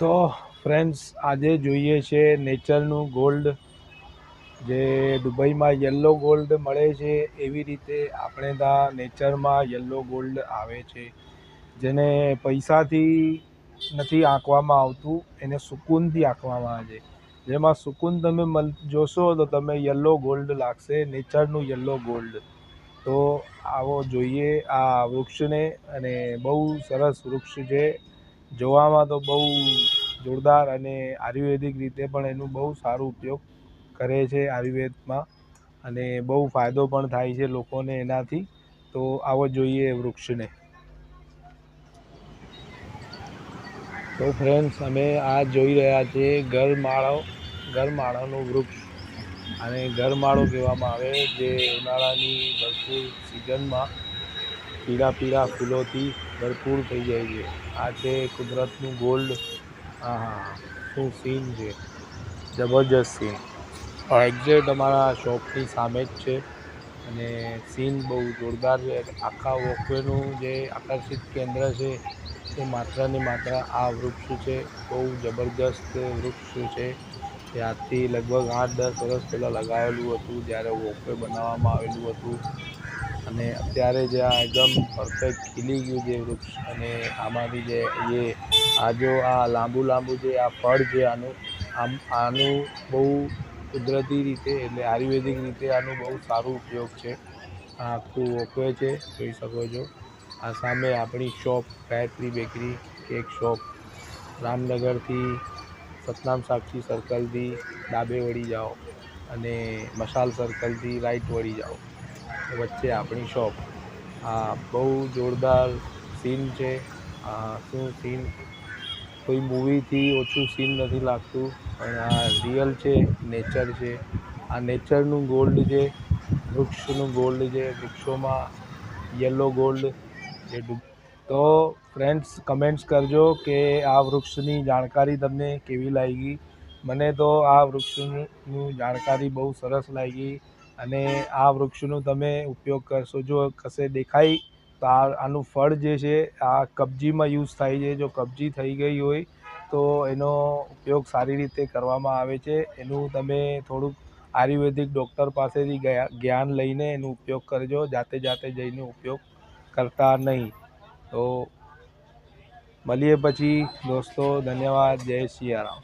તો ફ્રેન્ડ્સ, આજે જોઈએ છે નેચરનું ગોલ્ડ. જે દુબઈમાં યલો ગોલ્ડ મળે છે એવી રીતે આપણે ત્યાં નેચરમાં યલો ગોલ્ડ આવે છે, જેને પૈસાથી નથી આંકવામાં આવતું, એને સુકૂનથી આંકવામાં આવે છે. જેમાં સુકૂન તમે જોશો તો તમે યલો ગોલ્ડ લાગશે, નેચરનું યલો ગોલ્ડ. તો આવો જોઈએ આ વૃક્ષને, અને બહુ સરસ વૃક્ષ છે. જોવામાં તો બહુ જોરદાર, અને આયુર્વેદિક રીતે પણ એનું બહુ સારું ઉપયોગ કરે છે આયુર્વેદમાં, અને બહુ ફાયદો પણ થાય છે લોકોને એનાથી. તો આવો જોઈએ વૃક્ષને. તો ફ્રેન્ડ્સ, અમે આ જોઈ રહ્યા છીએ ગરમાળાનું વૃક્ષ. અને ગરમાળો કહેવામાં આવે, જે ઉનાળાની ભરપૂર સિઝનમાં પીળા પીળા ફૂલોથી ભરપૂર થઈ જાય છે. આ છે કુદરતનું ગોલ્ડ. હા હા, શું સીન છે, જબરજસ્ત સીન. એક્ઝેક્ટ અમારા શોપની સામે જ છે, અને સીન બહુ જોરદાર છે. આખા વોકવેનું જે આકર્ષિત કેન્દ્ર છે એ માત્ર ને માત્ર આ વૃક્ષ છે. બહુ જબરજસ્ત વૃક્ષ છે. એ આજથી લગભગ 8-10 વર્ષ પહેલાં લગાવેલું હતું, જ્યારે વોકવે બનાવવામાં આવેલું હતું. અને અત્યારે જે આ એકદમ પરફેક્ટ ખીલી ગયું છે વૃક્ષ. અને આમાંથી જે આ લાંબુ જે આ ફળ છે, આનું બહુ કુદરતી રીતે, એટલે આયુર્વેદિક રીતે આનું બહુ સારું ઉપયોગ છે. આ આખું વોકવે છે, જોઈ શકો છો. આ સામે આપણી shop Gayatri bakery cake shop, રામનગરથી સતનામ સાક્ષી સર્કલથી ડાબે વળી જાઓ, અને મશાલ સર્કલથી રાઈટ વળી જાઓ, વચ્ચે આપણી શોપ. આ બહુ જોરદાર સીન છે. શું સીન, કોઈ મૂવીથી ઓછું સીન નથી લાગતું. પણ આ રિયલ છે, નેચર છે. આ નેચરનું ગોલ્ડ છે, વૃક્ષનું ગોલ્ડ છે. વૃક્ષોમાં યલો ગોલ્ડ જે તો ફ્રેન્ડ્સ, કમેન્ટ્સ કરજો કે આ વૃક્ષની જાણકારી તમને કેવી લાગી. મને તો આ વૃક્ષની જાણકારી બહુ સરસ લાગી. અને આ વૃક્ષનું તમે ઉપયોગ કરશો, જો કશે દેખાય તો આનું ફળ જે છે આ કબજીમાં યુઝ થાય છે. જો કબજી થઈ ગઈ હોય તો એનો ઉપયોગ સારી રીતે કરવામાં આવે છે. એનું તમે થોડુંક આયુર્વેદિક ડૉક્ટર પાસેથી જ્ઞાન લઈને એનો ઉપયોગ કરજો, જાતે જઈને ઉપયોગ કરતા નહીં. તો મળીએ પછી દોસ્તો. ધન્યવાદ. જય સિયારામ.